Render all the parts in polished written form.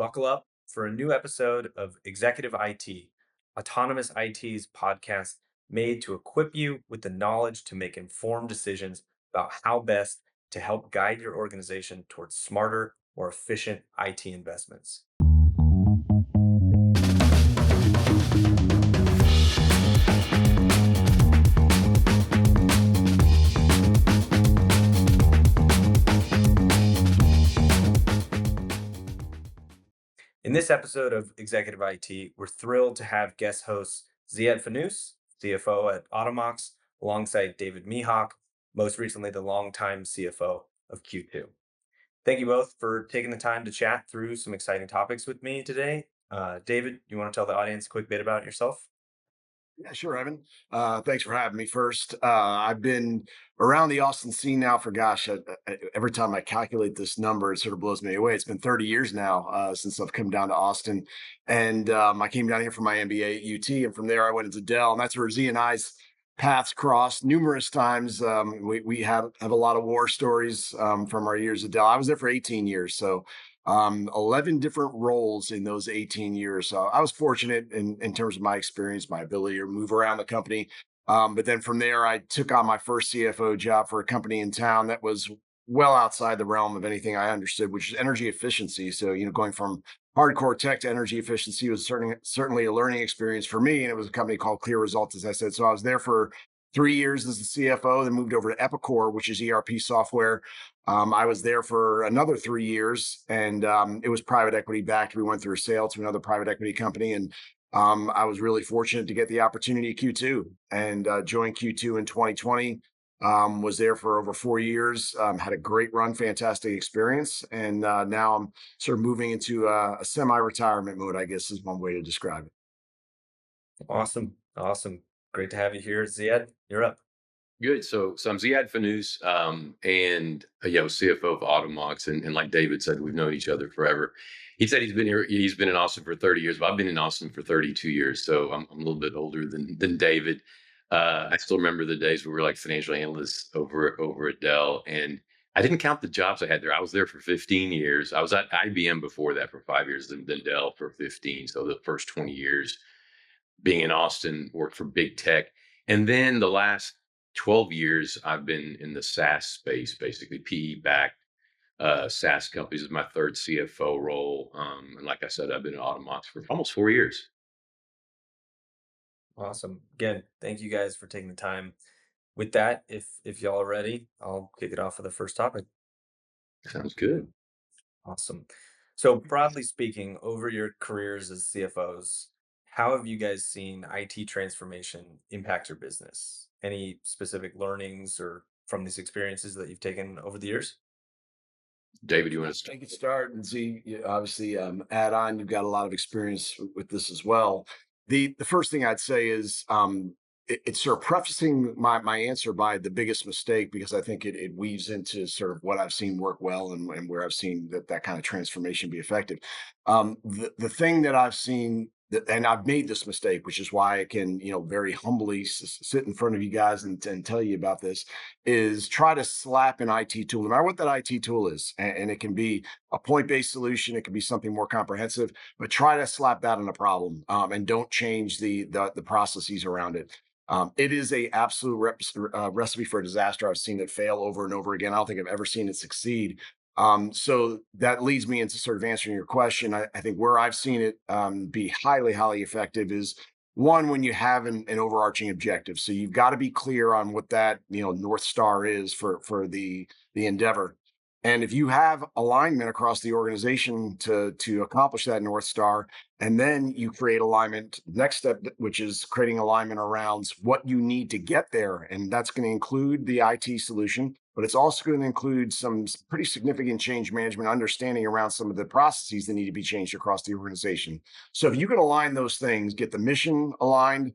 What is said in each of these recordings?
Buckle up for a new episode of Executive IT, Autonomous IT's podcast made to equip you with the knowledge to make informed decisions about how best to help guide your organization towards smarter, more efficient IT investments. In this episode of Executive IT, we're thrilled to have guest hosts Ziad Fanous, CFO at Automox, alongside David Mehok, most recently the longtime CFO of Q2. Thank you both for taking the time to chat through some exciting topics with me today. David, you want to tell the audience a quick bit about yourself? Yeah, sure, Evan. Thanks for having me first. I've been around the Austin scene now for, gosh, every time I calculate this number, it sort of blows me away. It's been 30 years now since I've come down to Austin. And I came down here for my MBA at UT. And from there, I went into Dell. And that's where Z and I's paths crossed numerous times. We have a lot of war stories from our years at Dell. I was there for 18 years. So 11 different roles in those 18 years. So I was fortunate in terms of my experience, my ability to move around the company. But then from there, I took on my first CFO job for a company in town that was well outside the realm of anything I understood, which is energy efficiency. So, going from hardcore tech to energy efficiency was certainly a learning experience for me. And it was a company called Clear Results, as I said. So I was there for 3 years as the CFO, then moved over to Epicor, which is ERP software. I was there for another 3 years, and it was private equity backed. We went through a sale to another private equity company, and I was really fortunate to get the opportunity at Q2 and joined Q2 in 2020. Was there for over 4 years, had a great run, fantastic experience, and now I'm sort of moving into a semi-retirement mode, I guess is one way to describe it. Awesome. Awesome. Great to have you here. Ziad, you're up. Good. So I'm Ziad Fanous, and CFO of Automox, and like David said, we've known each other forever. He said he's been here. He's been in Austin for 30 years, but I've been in Austin for 32 years. So I'm a little bit older than David. I still remember the days where we were like financial analysts over at Dell, and I didn't count the jobs I had there. I was there for 15 years. I was at IBM before that for 5 years, then Dell for 15. So the first 20 years being in Austin, worked for big tech. And then the last 12 years, I've been in the SaaS space, basically PE backed SaaS companies. This is my third CFO role. And like I said, I've been at Automox for almost 4 years. Awesome. Again, thank you guys for taking the time. With that, if y'all are ready, I'll kick it off with the first topic. Sounds good. Awesome. So broadly speaking, over your careers as CFOs, how have you guys seen IT transformation impact your business? Any specific learnings or from these experiences that you've taken over the years? David, you want to I start? could start and see, obviously, add on. You've got a lot of experience with this as well. The first thing I'd say is it's sort of prefacing my answer by the biggest mistake, because I think it weaves into sort of what I've seen work well, and where I've seen that kind of transformation be effective. The thing that I've seen and I've made this mistake, which is why I can, very humbly sit in front of you guys and tell you about this, is try to slap an IT tool, no matter what that IT tool is. And it can be a point-based solution, it can be something more comprehensive, but try to slap that on a problem, and don't change the processes around it. It is a absolute recipe for disaster. I've seen it fail over and over again. I don't think I've ever seen it succeed. So that leads me into sort of answering your question. I think where I've seen it be highly, highly effective is one, when you have an overarching objective. So you've got to be clear on what that North Star is for the endeavor. And if you have alignment across the organization to accomplish that North Star, and then you create alignment, next step, which is creating alignment around what you need to get there. And that's going to include the IT solution, but it's also going to include some pretty significant change management understanding around some of the processes that need to be changed across the organization. So if you can align those things, get the mission aligned,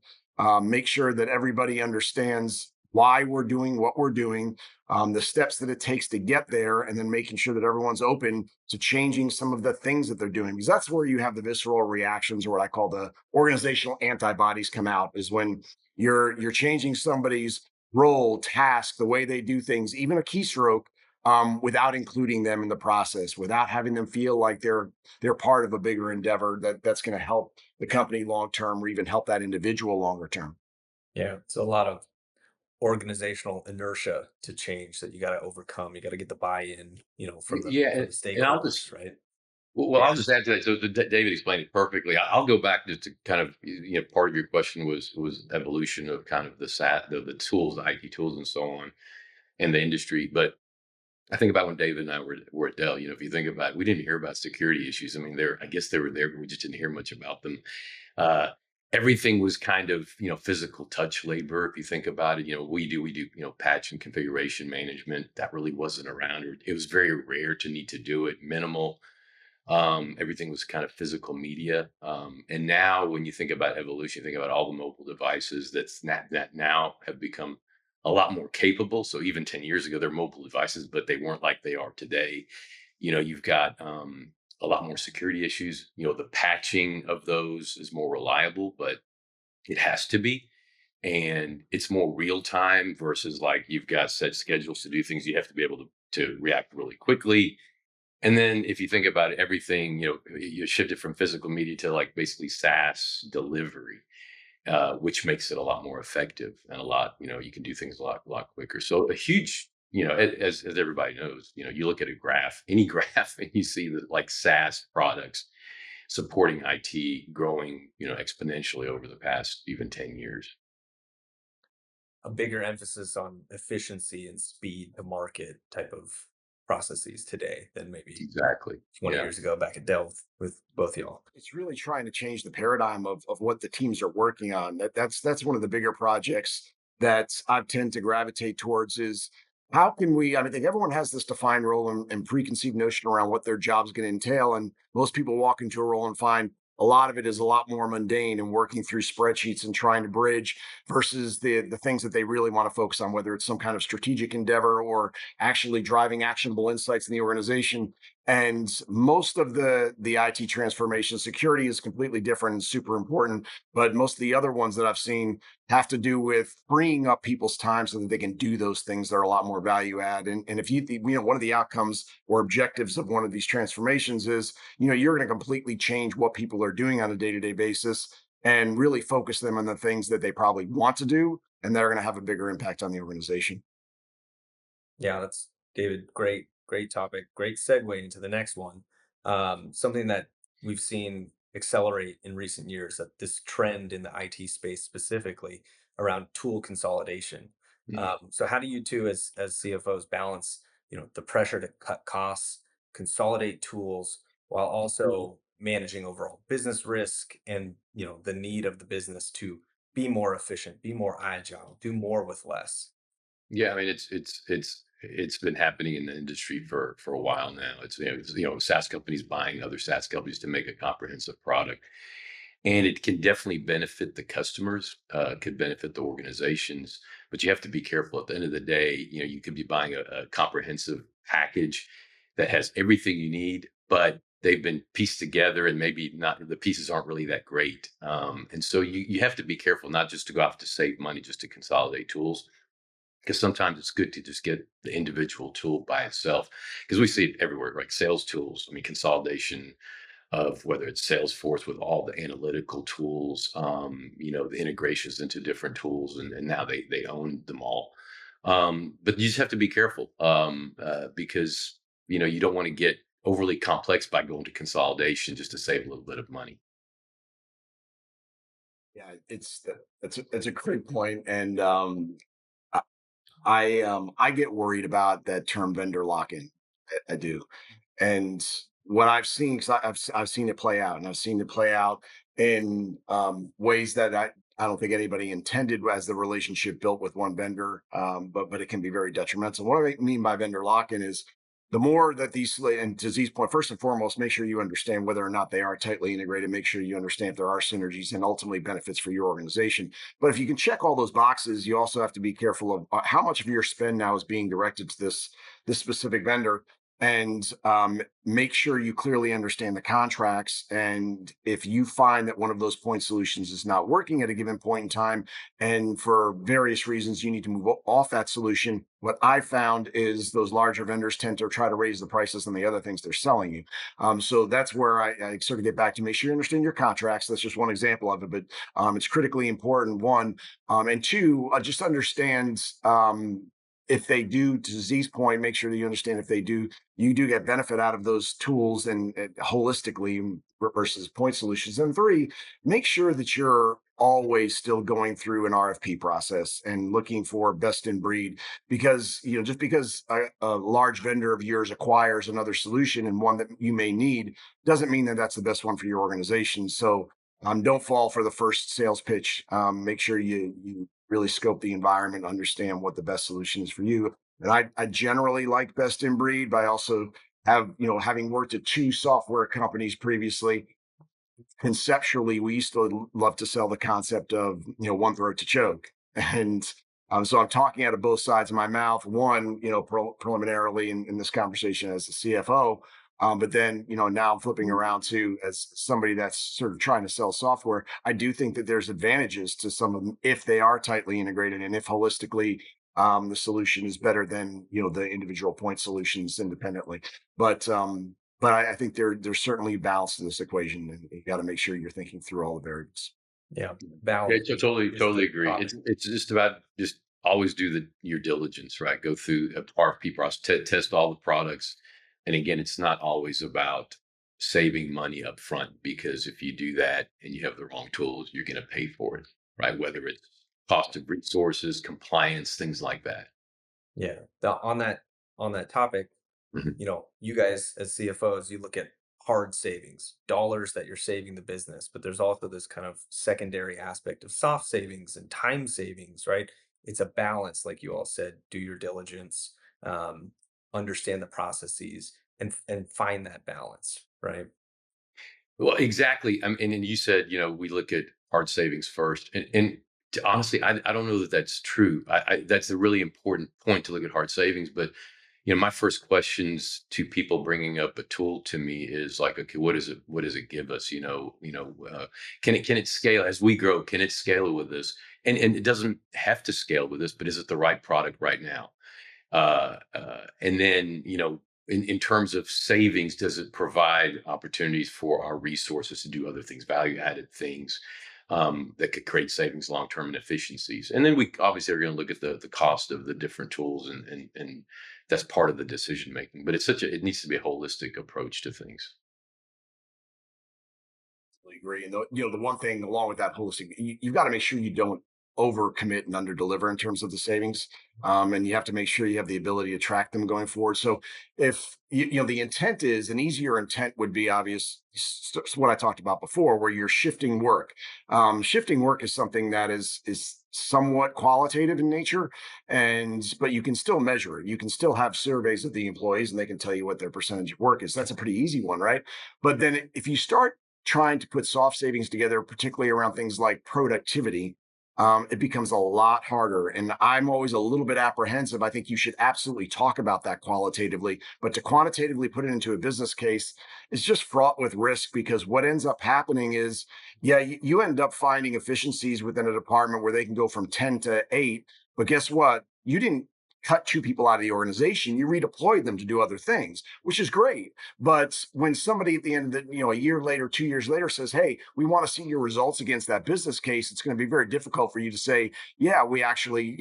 make sure that everybody understands why we're doing what we're doing, the steps that it takes to get there, and then making sure that everyone's open to changing some of the things that they're doing, because that's where you have the visceral reactions, or what I call the organizational antibodies, come out, is when you're changing somebody's role, task, the way they do things, even a keystroke, without including them in the process, without having them feel like they're part of a bigger endeavor that's going to help the company long term, or even help that individual longer term. Yeah, it's a lot of organizational inertia to change that you got to overcome. You got to get the buy-in, Yeah, from the and I'll stakeholders, just right? I'll Yeah. just add to that. So David explained it perfectly. I'll go back just to kind of part of your question was evolution of kind of the tools, the IT tools, and so on, and the industry. But I think about when David and I were at Dell. If you think about it, we didn't hear about security issues. I mean, I guess they were there, but we just didn't hear much about them. Uh, Everything was kind of physical touch labor. If you think about it, we do patch and configuration management. That really wasn't around. Or it was very rare to need to do it. Minimal. Everything was kind of physical media. And now, when you think about evolution, you think about all the mobile devices that now have become a lot more capable. So even 10 years ago, they're mobile devices, but they weren't like they are today. You've got a lot more security issues. The patching of those is more reliable, but it has to be. And it's more real time versus like you've got set schedules to do things. You have to be able to react really quickly. And then if you think about it, everything, you shifted from physical media to like basically SaaS delivery, which makes it a lot more effective and a lot, you can do things a lot quicker. So a huge, as everybody knows, you look at a graph, any graph, and you see that like SaaS products supporting IT growing, exponentially over the past even 10 years. A bigger emphasis on efficiency and speed to market type of processes today than maybe Exactly. 20 Yeah. years ago back at Dell with both y'all. It's really trying to change the paradigm of what the teams are working on. That's one of the bigger projects that I tend to gravitate towards is how can we, I mean, I think everyone has this defined role and preconceived notion around what their job's going to entail. And most people walk into a role and find a lot of it is a lot more mundane and working through spreadsheets and trying to bridge versus the things that they really want to focus on, whether it's some kind of strategic endeavor or actually driving actionable insights in the organization. And most of the IT transformation, security is completely different and super important. But most of the other ones that I've seen have to do with freeing up people's time so that they can do those things that are a lot more value add. And if one of the outcomes or objectives of one of these transformations is, you're going to completely change what people are doing on a day-to-day basis and really focus them on the things that they probably want to do and that are going to have a bigger impact on the organization. Yeah, that's David. Great topic. Great segue into the next one. Something that we've seen accelerate in recent years, that this trend in the IT space specifically around tool consolidation. So how do you two as CFOs balance, the pressure to cut costs, consolidate tools, while also managing overall business risk and, the need of the business to be more efficient, be more agile, do more with less? Yeah, I mean, it's been happening in the industry for a while now. SaaS companies buying other SaaS companies to make a comprehensive product, and it can definitely benefit the customers, could benefit the organizations, but you have to be careful. At the end of the day, you could be buying a comprehensive package that has everything you need, but they've been pieced together and maybe not the pieces aren't really that great. And so you have to be careful not just to go out to save money, just to consolidate tools, because sometimes it's good to just get the individual tool by itself, because we see it everywhere, like sales tools. I mean, consolidation of whether it's Salesforce with all the analytical tools, the integrations into different tools, and now they own them all. But you just have to be careful, because you don't want to get overly complex by going to consolidation just to save a little bit of money. Yeah, that's a great point, and I get worried about that term vendor lock-in. I do. And what I've seen, because I've seen it play out, and I've seen it play out in ways that I don't think anybody intended as the relationship built with one vendor, but it can be very detrimental. What I mean by vendor lock-in is the more that and to Z's point, first and foremost, make sure you understand whether or not they are tightly integrated. Make sure you understand if there are synergies and ultimately benefits for your organization. But if you can check all those boxes, you also have to be careful of how much of your spend now is being directed to this specific vendor. and make sure you clearly understand the contracts. And if you find that one of those point solutions is not working at a given point in time, and for various reasons you need to move off that solution, what I found is those larger vendors tend to try to raise the prices on the other things they're selling you. So that's where I sort of get back to make sure you understand your contracts. That's just one example of it, but it's critically important. One, and two, just understand. If they do, to Z's point, make sure that you understand if they do, you do get benefit out of those tools and holistically versus point solutions. And three, make sure that you're always still going through an RFP process and looking for best in breed, because just because a large vendor of yours acquires another solution and one that you may need doesn't mean that that's the best one for your organization. So don't fall for the first sales pitch. Make sure you really scope the environment, understand what the best solution is for you. And I generally like best in breed, but I also have, having worked at two software companies previously, conceptually, we used to love to sell the concept of, one throat to choke. And so I'm talking out of both sides of my mouth. One, preliminarily in this conversation as a CFO, but then, now I'm flipping around to as somebody that's sort of trying to sell software. I do think that there's advantages to some of them if they are tightly integrated and if holistically the solution is better than the individual point solutions independently. But I think there's certainly balance to this equation, and you got to make sure you're thinking through all the variables. Yeah, Yeah, balance is totally the agree. topic. It's just about just always do your diligence, right? Go through a RFP process, test all the products, and again, it's not always about saving money up front, because if you do that and you have the wrong tools, you're going to pay for it, right? Whether it's cost of resources, compliance, things like that. Yeah. On that topic, Mhm. you guys as CFOs, you look at hard savings, dollars that you're saving the business, but there's also this kind of secondary aspect of soft savings and time savings, right? It's a balance, like you all said, do your diligence, um, understand the processes, and find that balance, right? Well, exactly. And you said, we look at hard savings first, and honestly, I don't know that that's true. That's a really important point to look at hard savings, but my first questions to people bringing up a tool to me is like, okay, what is it? What does it give us? Can it scale as we grow? Can it scale with this? And it doesn't have to scale with this, but is it the right product right now? And then, in terms of savings, does it provide opportunities for our resources to do other things, value added things that could create savings long term and efficiencies? And then we obviously are going to look at the cost of the different tools, and that's part of the decision making. But it needs to be a holistic approach to things. Agree. And the one thing along with that holistic, you've got to make sure you don't overcommit and underdeliver in terms of the savings, and you have to make sure you have the ability to track them going forward. So if the intent is an easier intent would be obvious. What I talked about before, where you're shifting work. Shifting work is something that is somewhat qualitative in nature, but you can still measure it. You can still have surveys of the employees, and they can tell you what their percentage of work is. That's a pretty easy one, right? But then if you start trying to put soft savings together, particularly around things like productivity, it becomes a lot harder. And I'm always a little bit apprehensive. I think you should absolutely talk about that qualitatively, but to quantitatively put it into a business case is just fraught with risk, because what ends up happening is, yeah, you end up finding efficiencies within a department where they can go from 10 to 8. But guess what? You didn't cut two people out of the organization. You redeployed them to do other things, which is great. But when somebody at the end of a year later, 2 years later says, hey, we want to see your results against that business case, it's going to be very difficult for you to say, yeah, we actually,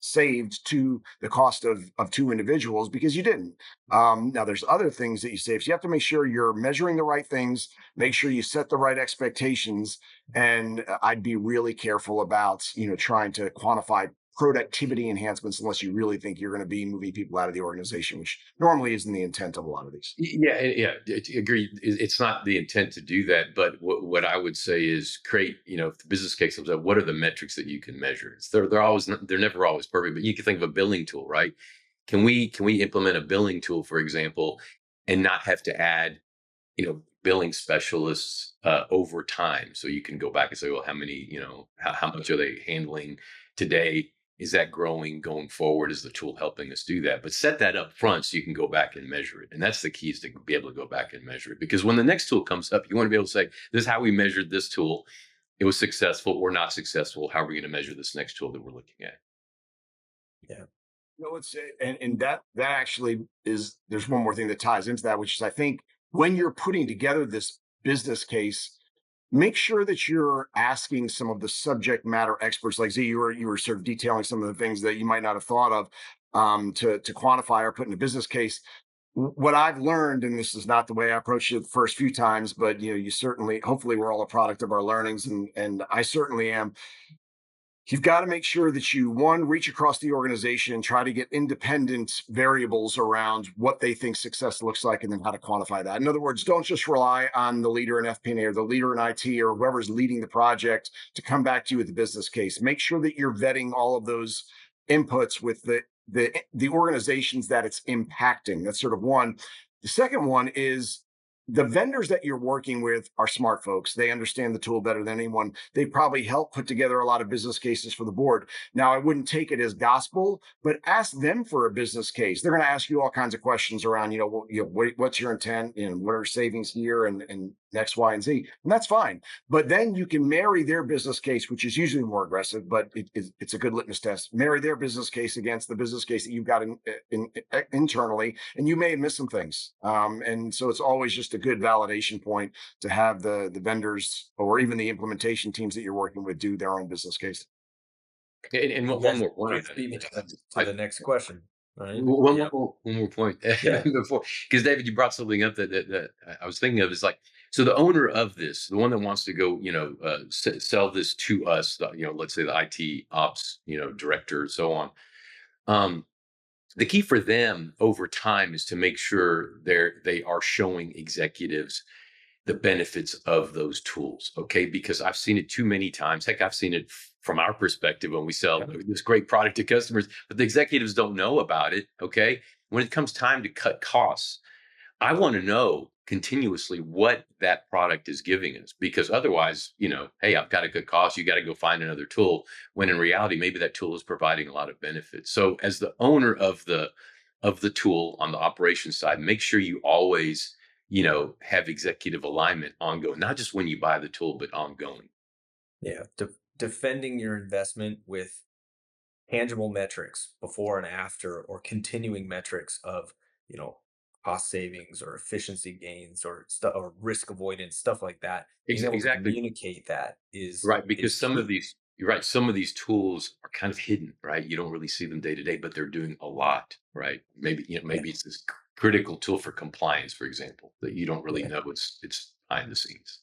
saved to the cost of two individuals, because you didn't. Now there's other things that you save. So you have to make sure you're measuring the right things, make sure you set the right expectations. And I'd be really careful about, trying to quantify productivity enhancements unless you really think you're going to be moving people out of the organization, which normally isn't the intent of a lot of these. Yeah, yeah, agree. It's not the intent to do that, but what I would say is create, if the business case comes up, what are the metrics that you can measure? They're never always perfect, but you can think of a billing tool, right? Can we implement a billing tool, for example, and not have to add, billing specialists over time? So you can go back and say, well, how many, how much are they handling today? Is that growing going forward? Is the tool helping us do that? But set that up front so you can go back and measure it. And that's the key, is to be able to go back and measure it. Because when the next tool comes up, you want to be able to say, this is how we measured this tool. It was successful or not successful. How are we going to measure this next tool that we're looking at? Yeah. No, it's and that actually is, there's one more thing that ties into that, which is I think when you're putting together this business case, make sure that you're asking some of the subject matter experts. Like Z, you were sort of detailing some of the things that you might not have thought of, to quantify or put in a business case. What I've learned, and this is not the way I approached it the first few times, but you certainly, hopefully, we're all a product of our learnings, and I certainly am. You've got to make sure that you, one, reach across the organization and try to get independent variables around what they think success looks like, and then how to quantify that. In other words, don't just rely on the leader in FP&A or the leader in IT or whoever's leading the project to come back to you with the business case. Make sure that you're vetting all of those inputs with the organizations that it's impacting. That's sort of one. The second one is, the vendors that you're working with are smart folks. They understand the tool better than anyone. They probably help put together a lot of business cases for the board. Now, I wouldn't take it as gospel, but ask them for a business case. They're going to ask you all kinds of questions around, what's your intent, what are savings here, and X, Y, and Z, and that's fine. But then you can marry their business case, which is usually more aggressive, but it's a good litmus test. Marry their business case against the business case that you've got internally, and you may have missed some things. And so it's always just a good validation point to have the vendors or even the implementation teams that you're working with do their own business case. And You one guys more point on just that. beat me to I, the next question, right? one Yeah. more one more point Yeah. before, because David, you brought something up that I was thinking of. Is like, so the owner of this, the one that wants to go, sell this to us, let's say the IT ops, director, and so on. Um, the key for them over time is to make sure they are showing executives the benefits of those tools. Okay. Because I've seen it too many times. Heck, I've seen it from our perspective when we sell Yeah. this great product to customers, but the executives don't know about it. Okay. When it comes time to cut costs, I want to know continuously what that product is giving us, because otherwise, hey, I've got to cut costs. You got to go find another tool. When in reality, maybe that tool is providing a lot of benefits. So as the owner of the tool on the operations side, make sure you always, have executive alignment ongoing, not just when you buy the tool, but ongoing. Yeah. Defending your investment with tangible metrics before and after, or continuing metrics of, you know cost savings or efficiency gains or stuff, or risk avoidance, stuff like that. Being able to Exactly. communicate that Right, is because key. you're right, some of these tools are kind of hidden, right? You don't really see them day to day, but they're doing a lot, right? Maybe, Yeah. maybe it's this critical tool for compliance, for example, that you don't really Yeah. know it's behind the scenes.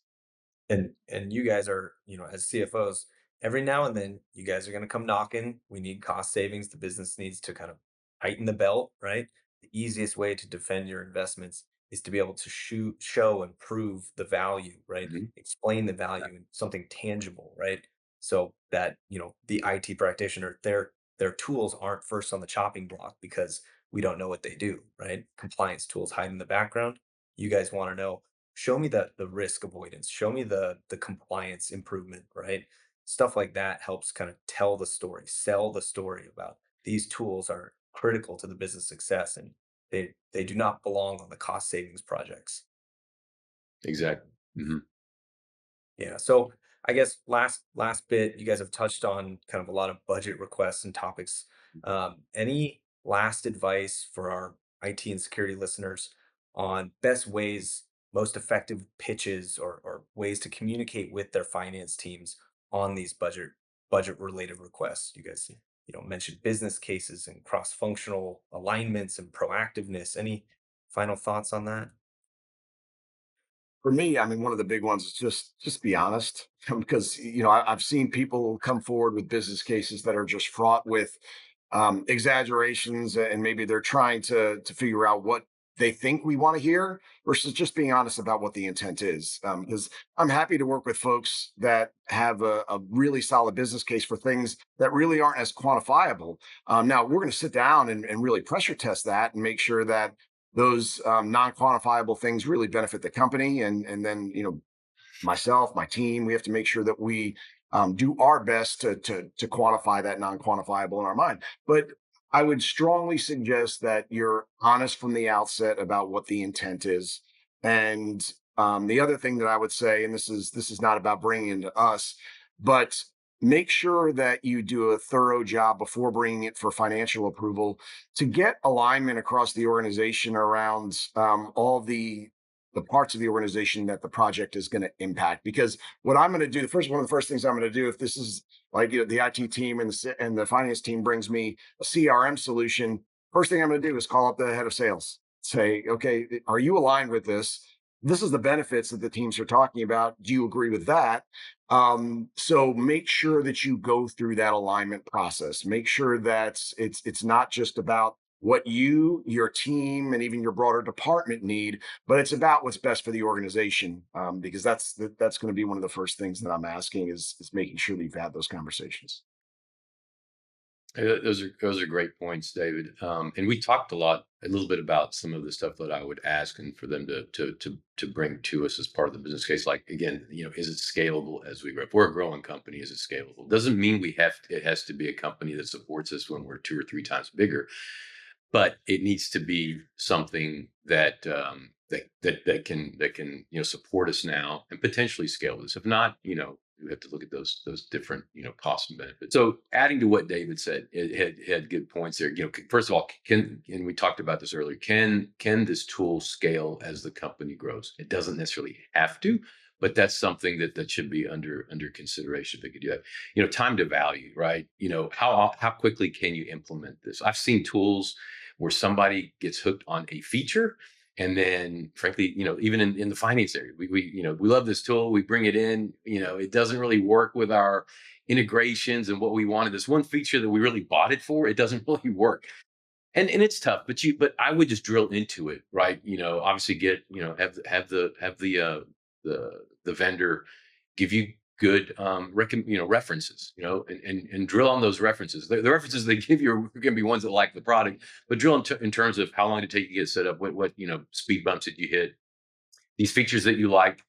And you guys are, as CFOs, every now and then you guys are going to come knocking. We need cost savings. The business needs to kind of tighten the belt, right? The easiest way to defend your investments is to be able to show and prove the value, right? Mhm. Explain the value in something tangible, right? So that, the IT practitioner, their tools aren't first on the chopping block because we don't know what they do, right? Compliance tools hide in the background. You guys want to know, show me the risk avoidance, show me the compliance improvement, right? Stuff like that helps kind of tell the story, sell the story about these tools are critical to the business success, and they do not belong on the cost savings projects. Exactly. Mhm. Yeah. So I guess last bit, you guys have touched on kind of a lot of budget requests and topics. Any last advice for our IT and security listeners on best ways, most effective pitches, or ways to communicate with their finance teams on these budget related requests? You guys, mentioned business cases and cross functional alignments and proactiveness. Any final thoughts on that? For me, I mean, one of the big ones is just be honest, because I've seen people come forward with business cases that are just fraught with exaggerations, and maybe they're trying to figure out what they think we want to hear versus just being honest about what the intent is. Because I'm happy to work with folks that have a really solid business case for things that really aren't as quantifiable. Now we're going to sit down and really pressure test that and make sure that those non-quantifiable things really benefit the company, and then myself, my team, we have to make sure that we do our best to quantify that non-quantifiable in our mind. But I would strongly suggest that you're honest from the outset about what the intent is. And the other thing that I would say, and this is not about bringing it to us, but make sure that you do a thorough job before bringing it for financial approval to get alignment across the organization around all the parts of the organization that the project is going to impact. Because what I'm going to do, one of the first things I'm going to do, if this is like, the IT team and the finance team brings me a CRM solution, first thing I'm going to do is call up the head of sales. Say, okay, are you aligned with this? This is the benefits that the teams are talking about. Do you agree with that? So make sure that you go through that alignment process. Make sure that it's not just about what you, your team, and even your broader department need, but it's about what's best for the organization. Because that's going to be one of the first things that I'm asking is making sure that you've had those conversations. Those are great points, David. And we talked a little bit about some of the stuff that I would ask, and for them to bring to us as part of the business case. Like again, is it scalable as we grow? If we're a growing company, is it scalable? Doesn't mean it has to be a company that supports us when we're two or three times bigger, but it needs to be something that that can support us now and potentially scale this. If not, we have to look at those different costs and benefits. So adding to what David said, it had good points there. First of all, can and we talked about this earlier. Can this tool scale as the company grows? It doesn't necessarily have to, but that's something that should be under consideration if they could do that. Time to value, right? How quickly can you implement this? I've seen tools where somebody gets hooked on a feature, and then frankly, even in the finance area, we love this tool, we bring it in, it doesn't really work with our integrations and what we wanted. This one feature that we really bought it for, it doesn't really work. And it's tough, but I would just drill into it, right? Obviously get, have the vendor give you good references, and drill on those references. The references they give you are going to be ones that like the product, but drill in terms of how long did it take you to get set up, what speed bumps did you hit, these features that you like,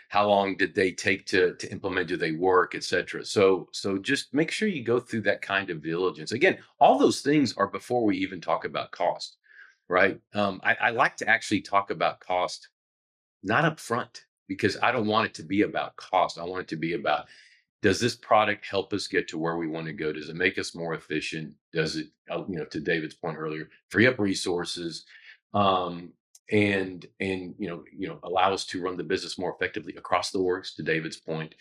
how long did they take to implement, do they work, etc. So just make sure you go through that kind of diligence. Again, all those things are before we even talk about cost, right? I like to actually talk about cost not up front, because I don't want it to be about cost. I want it to be about, does this product help us get to where we want to go? Does it make us more efficient? Does it, to David's point earlier, free up resources, um, and allow us to run the business more effectively across the orgs? To David's point,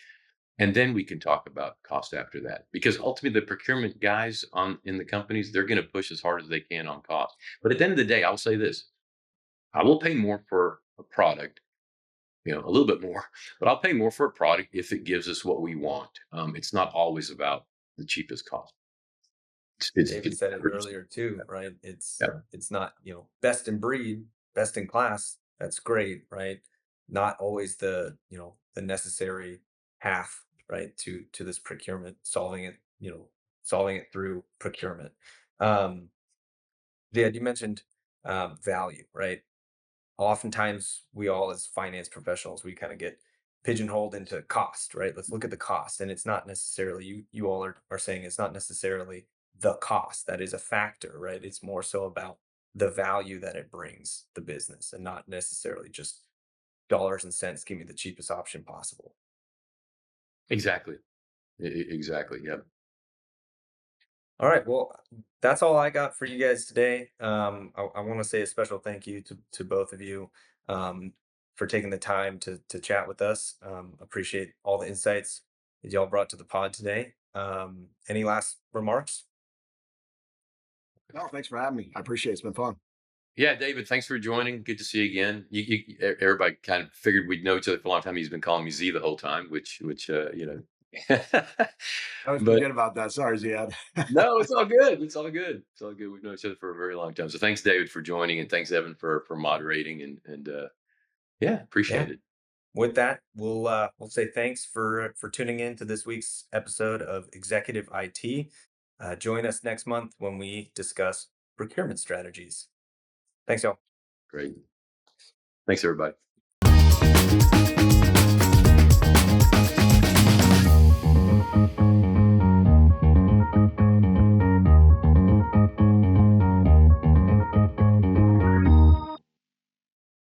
and then we can talk about cost after that, because ultimately the procurement guys in the companies, they're going to push as hard as they can on cost. But at the end of the day, I'll say this: I will pay more for a product, a little bit more, but I'll pay more for a product if it gives us what we want. It's not always about the cheapest cost. David said it earlier too, right? Yeah, It's not, best in breed, best in class. That's great, right? Not always the necessary path, right, to this procurement, solving it through procurement. Um, yeah, you mentioned value, right? Oftentimes we all as finance professionals, we kind of get pigeonholed into cost, right? Let's look at the cost. And it's not necessarily, you all are saying it's not necessarily the cost that is a factor, right? It's more so about the value that it brings the business, and not necessarily just dollars and cents, give me the cheapest option possible. exactly. Exactly. Yeah. All right. Well, that's all I got for you guys today. I want to say a special thank you to both of you, for taking the time to chat with us. Appreciate all the insights that y'all brought to the pod today. Any last remarks? No, thanks for having me. I appreciate it. It's been fun. Yeah, David, thanks for joining. Good to see you again. Everybody kind of figured we'd know each other for a long time. He's been calling me Z the whole time, which. I always But forget about that. Sorry, Ziad. no, it's all good. It's all good. It's all good. We've known each other for a very long time. So thanks, David, for joining, and thanks, Evan, for moderating, and yeah, Yeah. appreciate it. With that, we'll say thanks for tuning in to this week's episode of Executive IT. Join us next month when we discuss procurement strategies. Thanks, y'all. Great. Thanks, everybody.